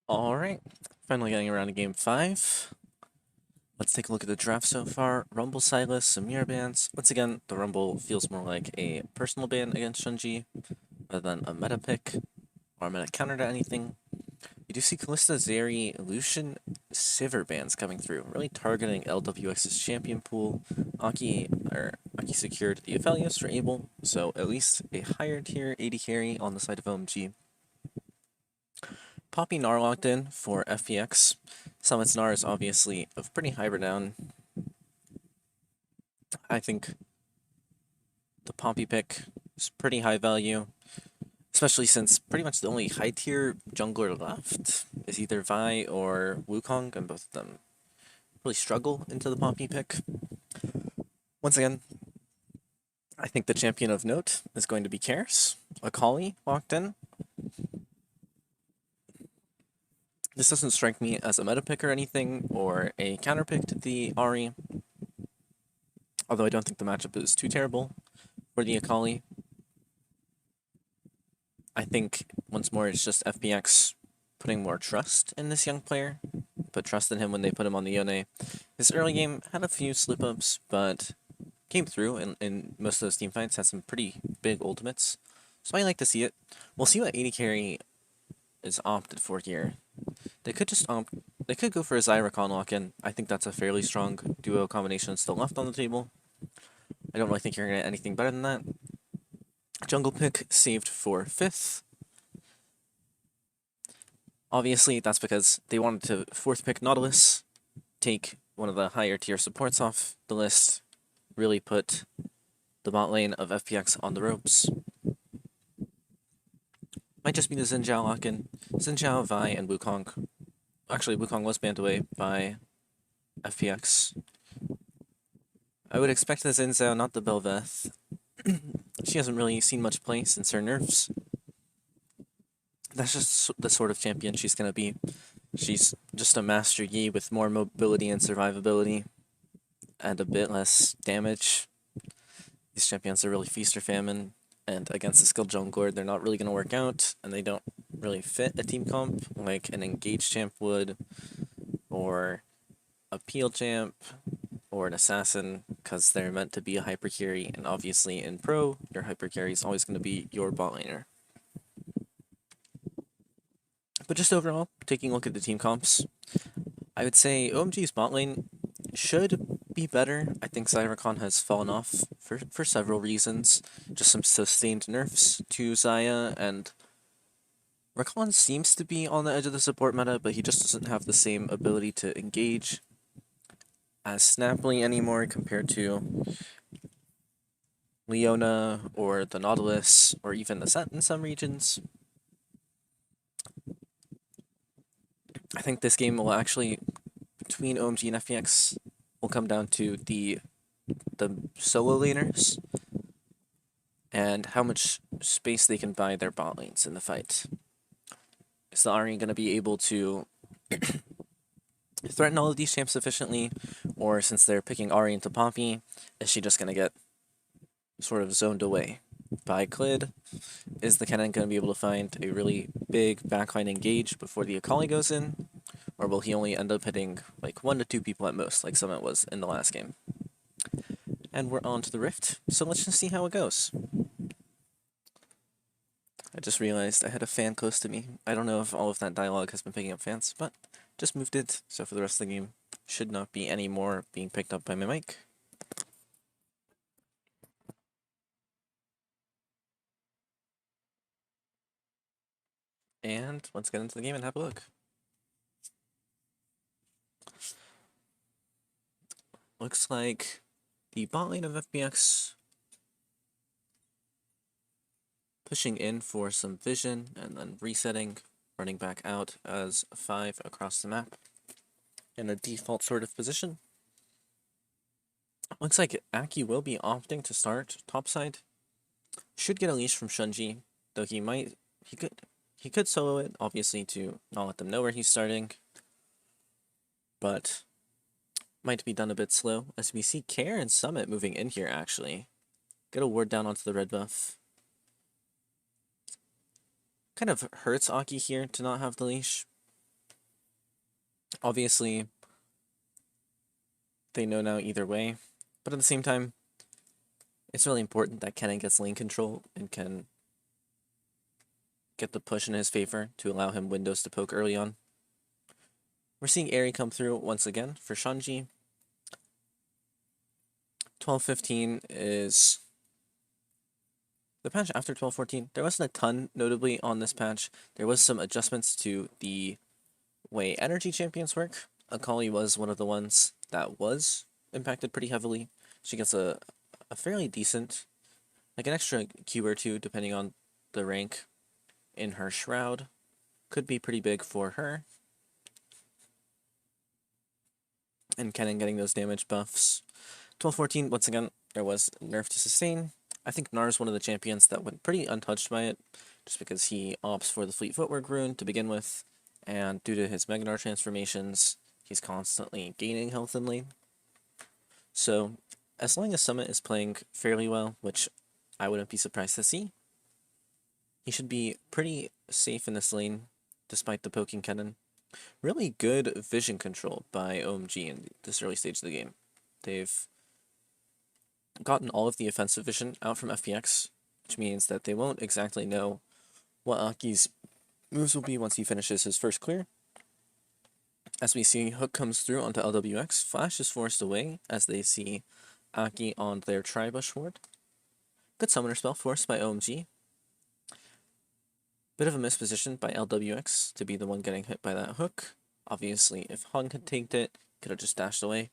Alright, finally getting around to game 5. Let's take a look at the draft so far. Rumble, Silas, some mirror bans. Once again, the Rumble feels more like a personal ban against Shunji rather than a meta pick or a meta counter to anything. You do see Callista, Zeri, Lucian, Sivir bans coming through, really targeting LWX's champion pool. Aki secured the Aphelios for Abel, so at least a higher tier AD carry on the side of OMG. Poppy Gnar locked in for FPX. Summit's Gnar is obviously of pretty high renown. I think the Poppy pick is pretty high value, especially since pretty much the only high tier jungler left is either Vi or Wukong, and both of them really struggle into the Poppy pick. Once again, I think the champion of note is going to be Karis. Akali locked in. This doesn't strike me as a meta pick or anything, or a counter pick to the Ahri, although I don't think the matchup is too terrible for the Akali. I think, once more, it's just FPX putting more trust in this young player. Put trust in him when they put him on the Yone. His early game had a few slip-ups, but came through in most of those team fights, had some pretty big ultimates. So I like to see it. We'll see what AD carry is opted for here. They could just they could go for a Zyra lock-in. I think that's a fairly strong duo combination still left on the table. I don't really think you're gonna get anything better than that. Jungle pick saved for 5th. Obviously, that's because they wanted to 4th pick Nautilus, take one of the higher tier supports off the list, really put the bot lane of FPX on the ropes. Might just be the Xin Zhao lock-in. Xin Zhao, Vi, and Wukong. Actually, Wukong was banned away by FPX. I would expect the Xin Zhao, not the Bel'Veth. She hasn't really seen much play since her nerfs. That's just the sort of champion she's gonna be. She's just a Master Yi with more mobility and survivability, and a bit less damage. These champions are really feast or famine, and against a skilled jungler, they're not really gonna work out, and they don't really fit a team comp like an engaged champ would, or a peel champ, or an assassin, because they're meant to be a hyper carry, and obviously in pro, your hyper carry is always going to be your bot laner. But just overall, taking a look at the team comps, I would say OMG's bot lane should be better. I think Zyra has fallen off for several reasons. Just some sustained nerfs to Xayah, and Rakan seems to be on the edge of the support meta, but he just doesn't have the same ability to engage as snappily anymore compared to Leona or the Nautilus or even the Set in some regions. I think this game will actually, between OMG and FPX, will come down to the solo laners and how much space they can buy their bot lanes in the fight. Is the Ahri going to be able to threaten all of these champs efficiently, or since they're picking Ahri into Poppy, is she just going to get sort of zoned away by Clid? Is the Kennen going to be able to find a really big backline engage before the Akali goes in? Or will he only end up hitting like 1 to 2 people at most, like Summit was in the last game? And we're on to the Rift, so let's just see how it goes. I just realized I had a fan close to me. I don't know if all of that dialogue has been picking up fans, but just moved it, so for the rest of the game, should not be any more being picked up by my mic. And let's get into the game and have a look. Looks like the bot lane of FPX pushing in for some vision and then resetting, running back out as 5 across the map in a default sort of position. Looks like Aki will be opting to start topside. Should get a leash from Shunji, though he could solo it, obviously, to not let them know where he's starting. But might be done a bit slow, as we see Care and Summit moving in here, actually. Get a ward down onto the red buff. Kind of hurts Aki here to not have the leash, Obviously, they know now either way, but at the same time, it's really important that Kennen gets lane control and can get the push in his favor to allow him windows to poke early on. We're seeing Aerie come through once again for Shanji. 12-15 is the patch after 12-14. There wasn't a ton, notably, on this patch. There was some adjustments to the way energy champions work. Akali was one of the ones that was impacted pretty heavily. She gets a fairly decent, like an extra Q or two, depending on the rank in her shroud. Could be pretty big for her. And Kennen getting those damage buffs. 12-14, once again, there was nerf to sustain. I think Nar's one of the champions that went pretty untouched by it, just because he opts for the Fleet Footwork rune to begin with, and due to his Mega Gnar transformations, he's constantly gaining health in lane. So, as long as Summit is playing fairly well, which I wouldn't be surprised to see, he should be pretty safe in this lane, despite the poking Kennen. Really good vision control by OMG in this early stage of the game. They've gotten all of the offensive vision out from FPX, which means that they won't exactly know what Aki's moves will be once he finishes his first clear. As we see, Hook comes through onto LWX, Flash is forced away as they see Aki on their Tribush ward. Good summoner spell forced by OMG. Bit of a misposition by LWX to be the one getting hit by that hook. Obviously, if Hung had tanked it, could have just dashed away.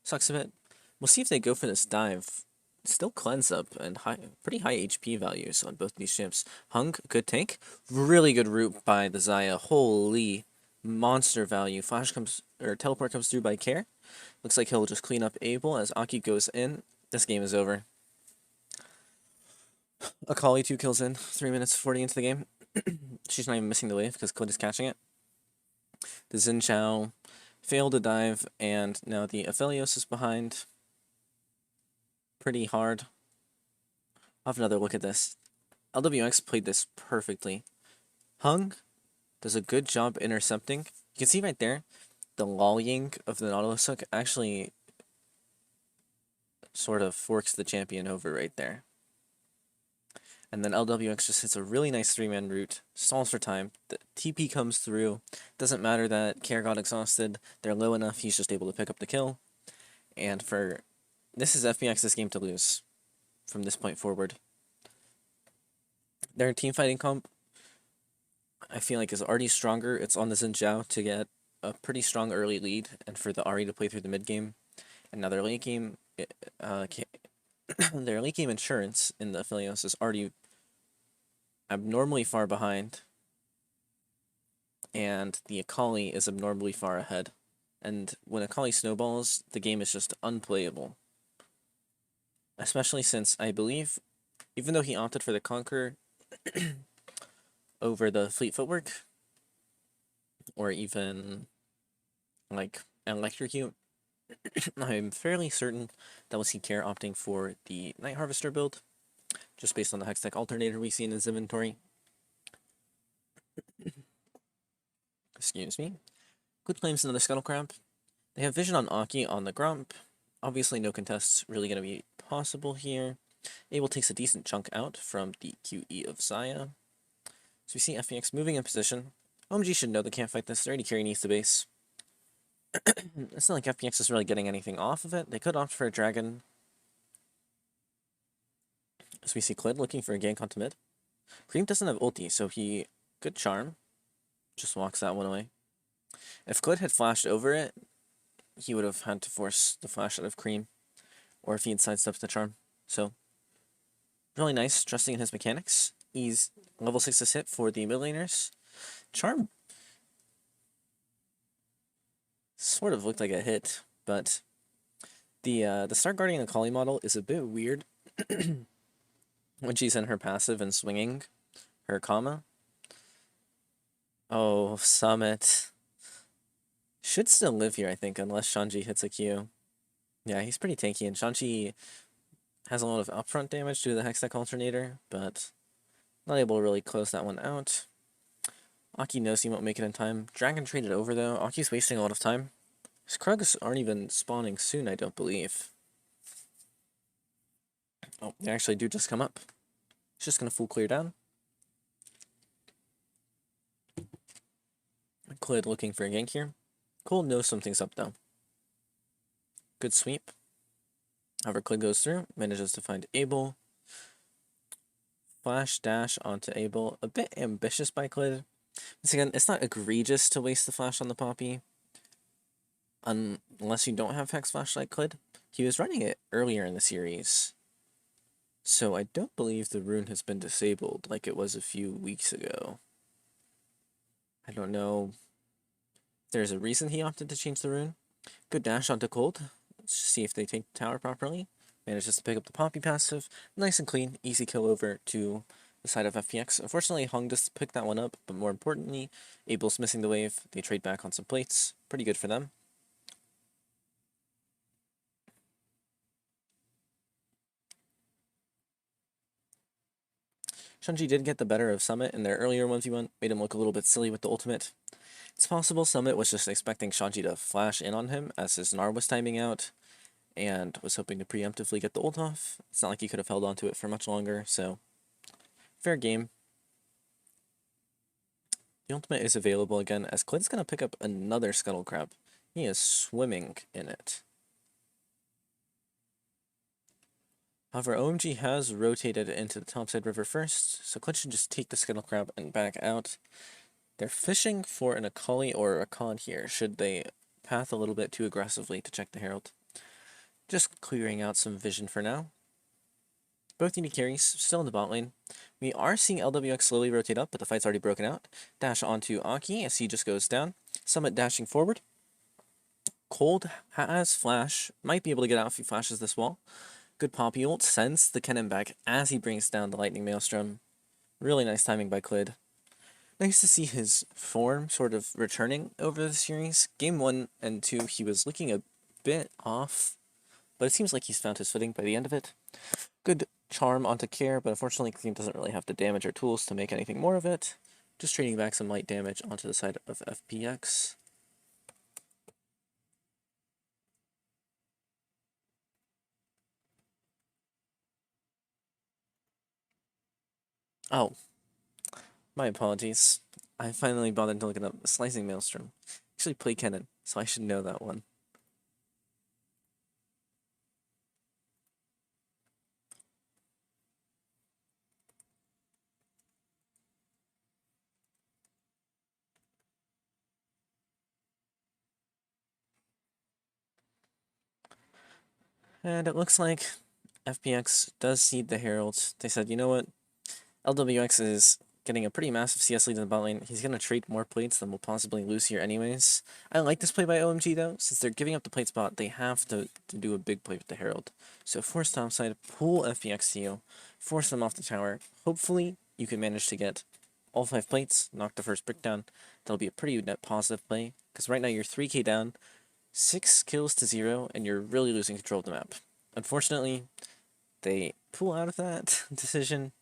Sucks a bit. We'll see if they go for this dive. Still cleanse up and pretty high HP values on both these champs. Hung, good tank. Really good root by the Xayah. Holy monster value. Flash comes, or teleport comes through by Care. Looks like he'll just clean up Abel as Aki goes in. This game is over. Akali 2 kills in, 3 minutes 40 into the game. She's not even missing the wave because Clint is catching it. The Xin Zhao failed to dive, and now the Aphelios is behind. Pretty hard. I'll have another look at this. LWX played this perfectly. Hung does a good job intercepting. You can see right there, the lollying of the Nautilus hook actually sort of forks the champion over right there. And then LWX just hits a really nice 3-man route, stalls for time. The TP comes through. Doesn't matter that Care got exhausted. They're low enough, he's just able to pick up the kill. And this is FPX's game to lose from this point forward. Their teamfighting comp, I feel like, is already stronger. It's on the Xin Zhao to get a pretty strong early lead and for the Ahri to play through the mid game. And now their late game, their late game insurance in the Aphelios is already abnormally far behind, and the Akali is abnormally far ahead. And when Akali snowballs, the game is just unplayable. Especially since, I believe, even though he opted for the Conquer over the Fleet Footwork, or even, like, an Electrocute, I'm fairly certain that we'll see Care opting for the Night Harvester build, just based on the Hextech alternator we see in his inventory. Excuse me. Good claims another Scuttle Crab. They have vision on Aki on the Grump. Obviously no contests really going to be possible here. Abel takes a decent chunk out from the QE of Xayah. So we see FPX moving in position. OMG should know they can't fight this. Their AD carry needs to base. It's not like FPX is really getting anything off of it. They could opt for a dragon. So we see Clid looking for a gank onto mid. Cream doesn't have ulti, so he good charm. Just walks that one away. If Clid had flashed over it, he would have had to force the flash out of Cream, or if he had sidestepped the charm. So, really nice, trusting in his mechanics. He's level 6 hit for the mid laners. Charm sort of looked like a hit, but the Star Guardian Akali model is a bit weird when she's in her passive and swinging her comma. Oh, Summit. Should still live here, I think, unless Shanji hits a Q. Yeah, he's pretty tanky, and Shanji has a lot of upfront damage due to the Hextech Alternator, but not able to really close that one out. Aki knows he won't make it in time. Dragon traded over though. Aki's wasting a lot of time. His Krugs aren't even spawning soon, I don't believe. Oh, they actually do just come up. He's just gonna full clear down. Clid looking for a gank here. Cole knows something's up though. Good sweep. However, Clid goes through, manages to find Abel. Flash dash onto Abel. A bit ambitious by Clid. Once again, it's not egregious to waste the flash on the Poppy. Unless you don't have Hex Flash like Clid. He was running it earlier in the series. So I don't believe the rune has been disabled like it was a few weeks ago. I don't know if there's a reason he opted to change the rune. Good dash onto Cold. Let's see if they take the tower properly. Manages to pick up the Poppy passive. Nice and clean. Easy kill over to the side of FPX. Unfortunately, Hung just picked that one up, but more importantly, Abel's missing the wave. They trade back on some plates. Pretty good for them. Shunji did get the better of Summit in their earlier 1v1, made him look a little bit silly with the ultimate. It's possible Summit was just expecting Shanji to flash in on him as his Gnar was timing out, and was hoping to preemptively get the ult off. It's not like he could have held onto it for much longer, so fair game. The ultimate is available again, as Clint's going to pick up another Scuttle Crab. He is swimming in it. However, OMG has rotated into the topside river first, so Clint should just take the Scuttle Crab and back out. They're fishing for an Akali or a Khan here, should they path a little bit too aggressively to check the Herald. Just clearing out some vision for now. Both unique carries, still in the bot lane. We are seeing LWX slowly rotate up, but the fight's already broken out. Dash onto Aki as he just goes down. Summit dashing forward. Cold has flash, might be able to get out if he flashes this wall. Good Poppy ult, sends the cannon back as he brings down the Lightning Maelstrom. Really nice timing by Clid. Nice to see his form sort of returning over the series. Game 1 and 2, he was looking a bit off, but it seems like he's found his footing by the end of it. Good charm onto Care, but unfortunately Clean doesn't really have the damage or tools to make anything more of it. Just trading back some light damage onto the side of FPX. Oh, my apologies. I finally bothered to look up Slicing Maelstrom. Actually play Kennen, so I should know that one. And it looks like FPX does seed the Herald. They said, you know what? LWX is getting a pretty massive CS lead in the bot lane. He's going to trade more plates than we'll possibly lose here anyways. I like this play by OMG though. Since they're giving up the plate spot, they have to do a big play with the Herald. So force topside, pull FPX to you, force them off the tower. Hopefully you can manage to get all 5 plates, knock the first brick down. That'll be a pretty net positive play, because right now you're 3k down, 6 kills to 0, and you're really losing control of the map. Unfortunately, they pull out of that decision.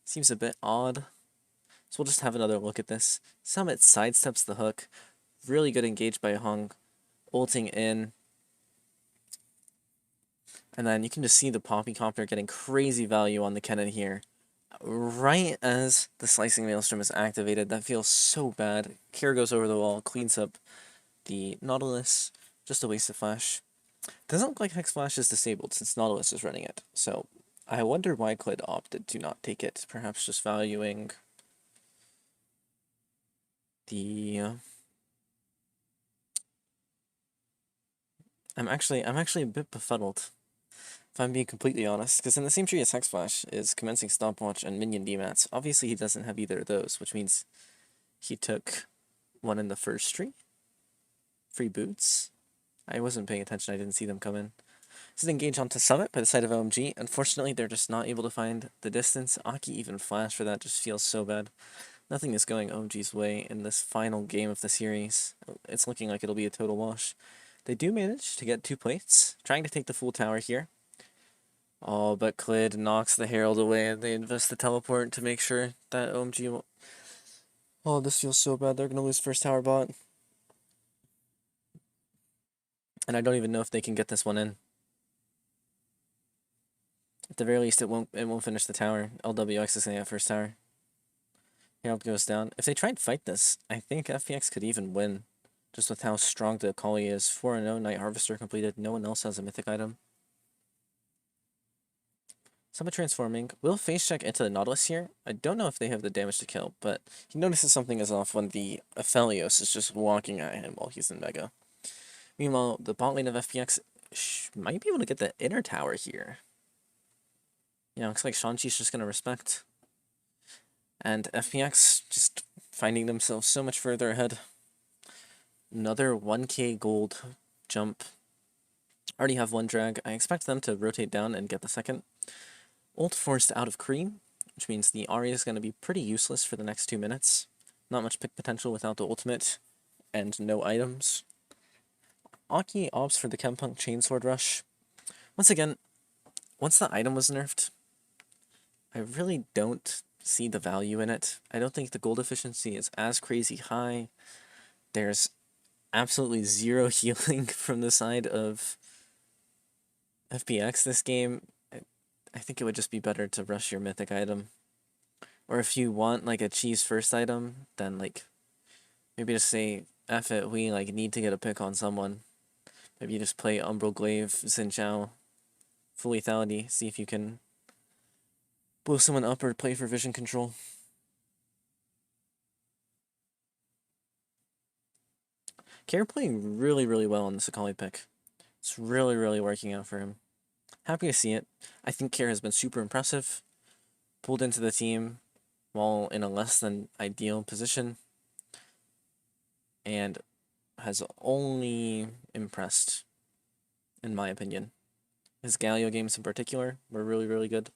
Seems a bit odd. So we'll just have another look at this. Summit sidesteps the hook. Really good engage by Hung. Ulting in. And then you can just see the Poppy Copter getting crazy value on the Kennen here. Right as the Slicing Maelstrom is activated. That feels so bad. Kira goes over the wall, cleans up the Nautilus. Just a waste of flash. Doesn't look like Hex Flash is disabled since Nautilus is running it. So I wonder why Clid opted to not take it. Perhaps just valuing the I'm actually a bit befuddled, if I'm being completely honest, because in the same tree as Hex Flash is Commencing Stopwatch and Minion DMATs. Obviously he doesn't have either of those, which means he took one in the first tree. Free boots. I wasn't paying attention, I didn't see them come in. This is engaged onto Summit by the side of OMG. Unfortunately, they're just not able to find the distance. Aki even flash for that, just feels so bad. Nothing is going OMG's way in this final game of the series. It's looking like it'll be a total wash. They do manage to get 2 plates, trying to take the full tower here. Oh, but Clid knocks the Herald away, and they invest the teleport to make sure that OMG Oh, this feels so bad. They're gonna lose first tower bot. And I don't even know if they can get this one in. At the very least, it won't finish the tower. LWX is gonna get first tower. Herald goes down. If they try and fight this, I think FPX could even win. Just with how strong the Kali is. 4-0, Night Harvester completed. No one else has a mythic item. Summon transforming. Will face check into the Nautilus here. I don't know if they have the damage to kill, but he notices something is off when the Aphelios is just walking at him while he's in Mega. Meanwhile, the bot lane of FPX might be able to get the inner tower here. Yeah, looks like Shanchi's just going to respect. And FPX just finding themselves so much further ahead. Another 1k gold jump. Already have one drag. I expect them to rotate down and get the second. Ult forced out of cream, which means the Ahri is going to be pretty useless for the next 2 minutes. Not much pick potential without the ultimate, and no items. Aki opts for the Chempunk Chainsword Rush. Once again, once the item was nerfed, I really don't see the value in it. I don't think the gold efficiency is as crazy high. There's absolutely zero healing from the side of FPX this game. I think it would just be better to rush your mythic item. Or if you want like a cheese first item, then like maybe just say F it, we like need to get a pick on someone. Maybe you just play Umbral Glaive, Xin Zhao, full lethality, see if you can blow someone up or play for vision control. Care playing really, really well on the Sakali pick. It's really, really working out for him. Happy to see it. I think Care has been super impressive. Pulled into the team while in a less than ideal position. And has only impressed, in my opinion. His Galio games in particular were really, really good.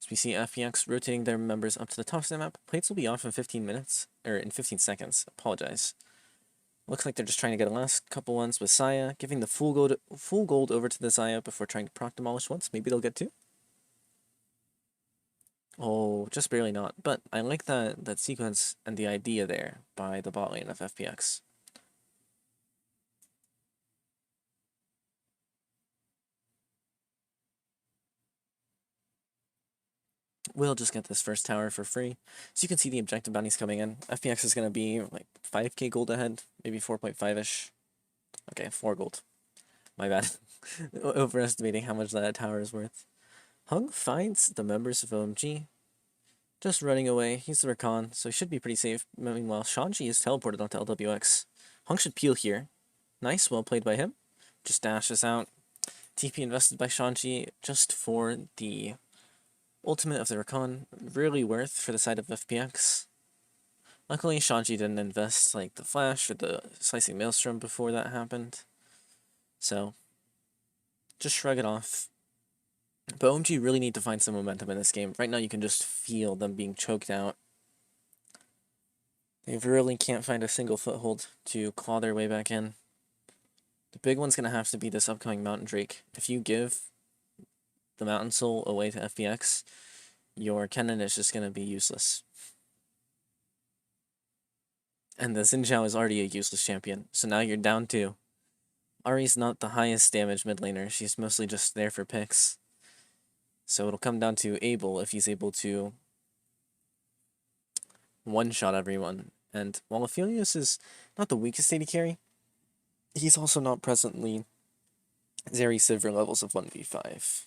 As we see FPX rotating their members up to the top of the map. Plates will be off in 15 minutes, or in 15 seconds, apologize. Looks like they're just trying to get a last couple ones with Saya, giving the full gold over to the Saya before trying to proc demolish once. Maybe they'll get two. Oh, just barely not. But I like that sequence and the idea there by the bot lane of FPX. We'll just get this first tower for free. So you can see the objective bounties coming in. FPX is going to be like 5k gold ahead, maybe 4.5-ish. Okay, 4 gold. My bad. Overestimating how much that tower is worth. Hung finds the members of OMG. Just running away. He's the Rakan, so he should be pretty safe. Meanwhile, Shanji is teleported onto LWX. Hung should peel here. Nice, well played by him. Just dashes out. TP invested by Shanji just for the ultimate of the Rakan. Really worth for the side of FPX. Luckily, Shanji didn't invest like the flash or the slicing maelstrom before that happened. So, just shrug it off. But OMG really need to find some momentum in this game. Right now you can just feel them being choked out. They really can't find a single foothold to claw their way back in. The big one's going to have to be this upcoming Mountain Drake. If you give the Mountain Soul away to FPX, your Kennen is just going to be useless. And the Xin Zhao is already a useless champion, so now you're down 2. Ahri's not the highest damage mid laner, she's mostly just there for picks. So it'll come down to Abel if he's able to one-shot everyone. And while Aphelios is not the weakest AD carry, he's also not presently very severe levels of 1v5.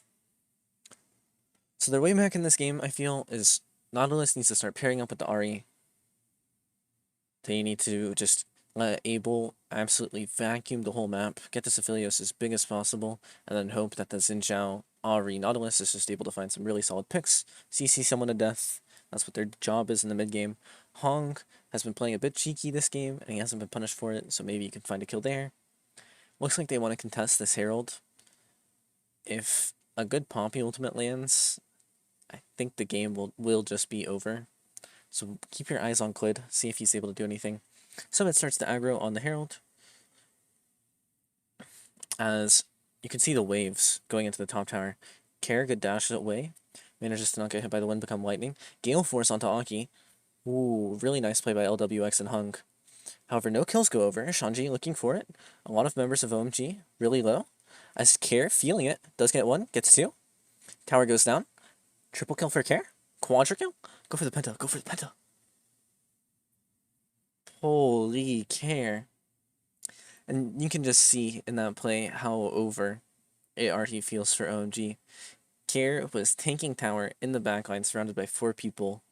So their way back in this game, I feel, is Nautilus needs to start pairing up with the Ahri. They need to just let Abel absolutely vacuum the whole map, get this Aphelios as big as possible, and then hope that the Xin Zhao Ahri Nautilus is just able to find some really solid picks, CC someone to death. That's what their job is in the mid game. Hong has been playing a bit cheeky this game, and he hasn't been punished for it, so maybe you can find a kill there. Looks like they want to contest this Herald. If a good Poppy ultimate lands, I think the game will just be over. So keep your eyes on Clid, see if he's able to do anything. Summit starts to aggro on the Herald. As you can see the waves going into the top tower. Kerrigan dashes away, manages to not get hit by the wind, become lightning. Gale Force onto Aki. Ooh, really nice play by LWX and Hung. However, no kills go over. Shanji looking for it. A lot of members of OMG really low. As Care feeling it, does get one, gets two. Tower goes down. Triple kill for Care. Quadra kill. Go for the penta. Go for the penta. Holy Care. And you can just see in that play how over ART feels for OMG. Care was tanking tower in the backline surrounded by 4 people,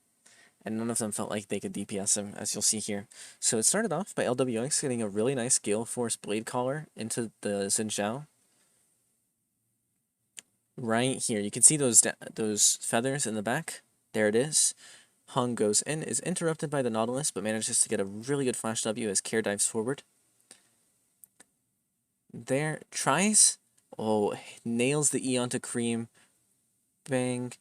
and none of them felt like they could DPS him, as you'll see here. So it started off by LWX getting a really nice Gale Force Blade Collar into the Xin Zhao. Right here, you can see those feathers in the back. There it is. Hung goes in, is interrupted by the Nautilus, but manages to get a really good flash W as Care dives forward. There, tries. Oh, nails the E onto Cream. Bang.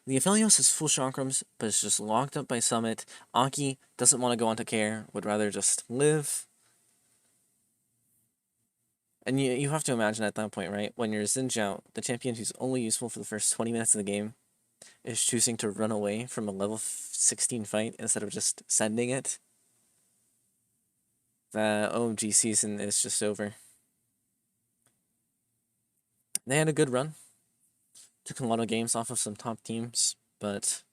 The Aphelios is full chakrams, but it's just locked up by Summit. Aki doesn't want to go onto Care, would rather just live. And you have to imagine at that point, right? When you're Xin Zhao, the champion who's only useful for the first 20 minutes of the game, is choosing to run away from a level 16 fight instead of just sending it. The OMG season is just over. They had a good run. Took a lot of games off of some top teams, but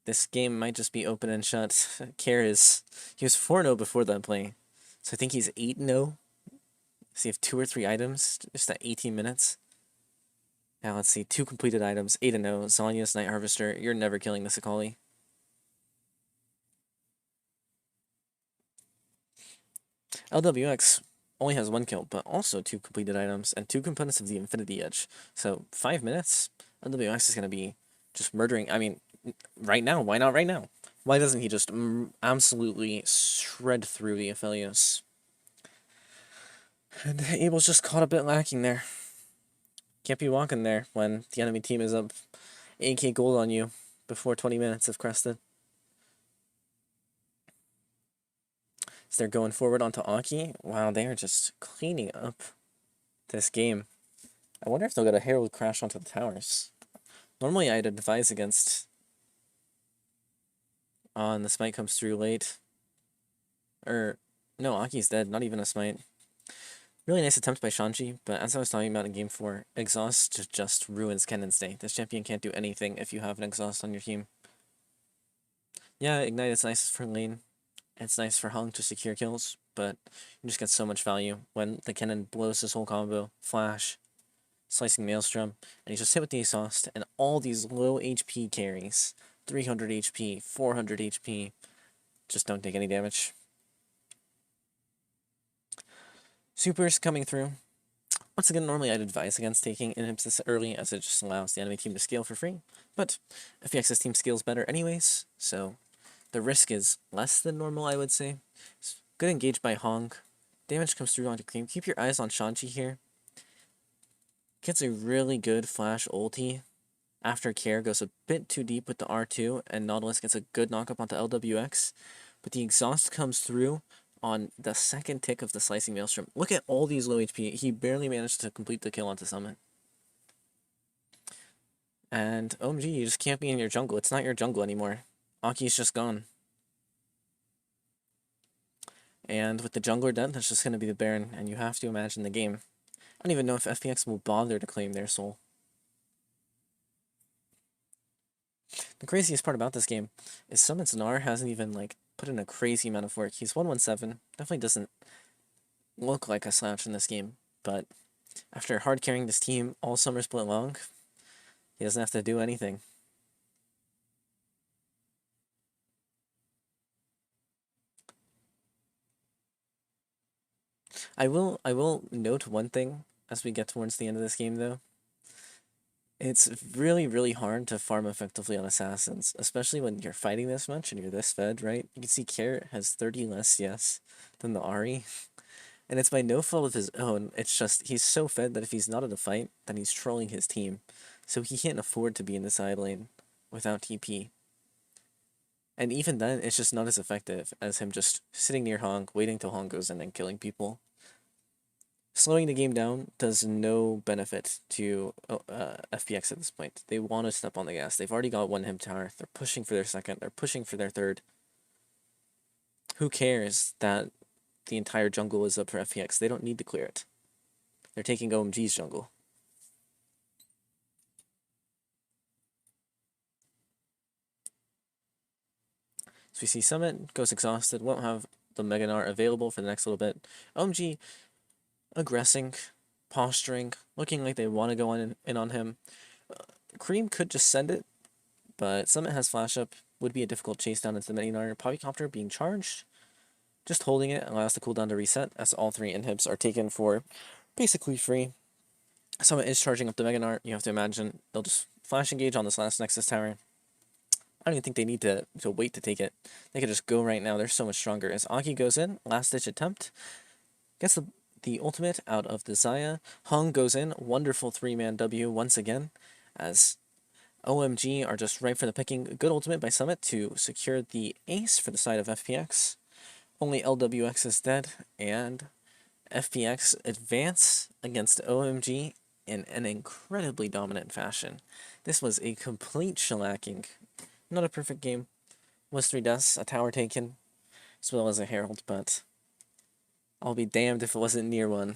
this game might just be open and shut. Care is... He was 4-0 before that play, so I think he's 8-0. So you have 2 or 3 items, just at 18 minutes. Now let's see, 2 completed items, 8-0, Zonya's Night Harvester. You're never killing this Akali. LWX only has 1 kill, but also 2 completed items and 2 components of the Infinity Edge. So 5 minutes, LWX is going to be just murdering. I mean, right now, why not right now? Why doesn't he just absolutely shred through the Aphelios? And Abel's just caught a bit lacking there. Can't be walking there when the enemy team is up 8k gold on you before 20 minutes have crested. So they're going forward onto Aki. Wow, they are just cleaning up this game. I wonder if they'll get a Herald crash onto the towers. Normally I'd advise against on the smite comes through late. No, Aki's dead, not even a smite. Really nice attempt by Shanji, but as I was talking about in Game 4, Exhaust just ruins Kennen's day. This champion can't do anything if you have an Exhaust on your team. Yeah, Ignite is nice for lane. It's nice for Hung to secure kills, but you just get so much value when the Kennen blows his whole combo. Flash, Slicing Maelstrom, and he's just hit with the Exhaust, and all these low HP carries, 300 HP, 400 HP, just don't take any damage. Supers coming through. Once again, normally I'd advise against taking inhibs this early, as it just allows the enemy team to scale for free, but FPX's team scales better anyways, so the risk is less than normal, I would say. Good engage by Hong. Damage comes through onto Cream. Keep your eyes on Shanji here. Gets a really good flash ulti. After Care goes a bit too deep with the R2, and Nautilus gets a good knockup onto LWX. But the exhaust comes through on the second tick of the Slicing Maelstrom. Look at all these low HP. He barely managed to complete the kill onto Summit. And OMG, you just can't be in your jungle. It's not your jungle anymore. Aki's just gone. And with the jungler dead, that's just going to be the Baron, and you have to imagine the game. I don't even know if FPX will bother to claim their soul. The craziest part about this game is Summit's Gnar hasn't even, like, put in a crazy amount of work. He's 117, definitely doesn't look like a slouch in this game, but after hard carrying this team all summer split long, he doesn't have to do anything. I will note one thing as we get towards the end of this game, though. It's really, really hard to farm effectively on Assassins, especially when you're fighting this much and you're this fed, right? You can see Carrot has 30 less CS than the Ahri, and it's by no fault of his own. It's just he's so fed that if he's not in a fight, then he's trolling his team. So he can't afford to be in the side lane without TP. And even then, it's just not as effective as him just sitting near Hong, waiting till Hong goes in and killing people. slowing the game down does no benefit to FPX at this point. They want to step on the gas. They've already got one him tower. They're pushing for their second. They're pushing for their third. Who cares that the entire jungle is up for FPX? They don't need to clear it. They're taking OMG's jungle. So we see Summit goes exhausted, won't have the Mega Gnar available for the next little bit. OMG aggressing, posturing, looking like they want to go in on him. Cream could just send it, but Summit has flash up. Would be a difficult chase down into the Mega Gnar. Poppycopter being charged. Just holding it allows the cooldown to reset as all three inhibs are taken for basically free. Summit is charging up the Mega Gnar. You have to imagine they'll just flash engage on this last Nexus tower. I don't even think they need to wait to take it. They could just go right now. They're so much stronger. As Aki goes in, last ditch attempt. Gets the ultimate out of the Xayah. Hung goes in. Wonderful 3-man W once again. As OMG are just ripe for the picking. Good ultimate by Summit to secure the ace for the side of FPX. Only LWX is dead. And FPX advance against OMG in an incredibly dominant fashion. This was a complete shellacking. Not a perfect game. Was 3 deaths, a tower taken, as well as a herald, but I'll be damned if it wasn't near one.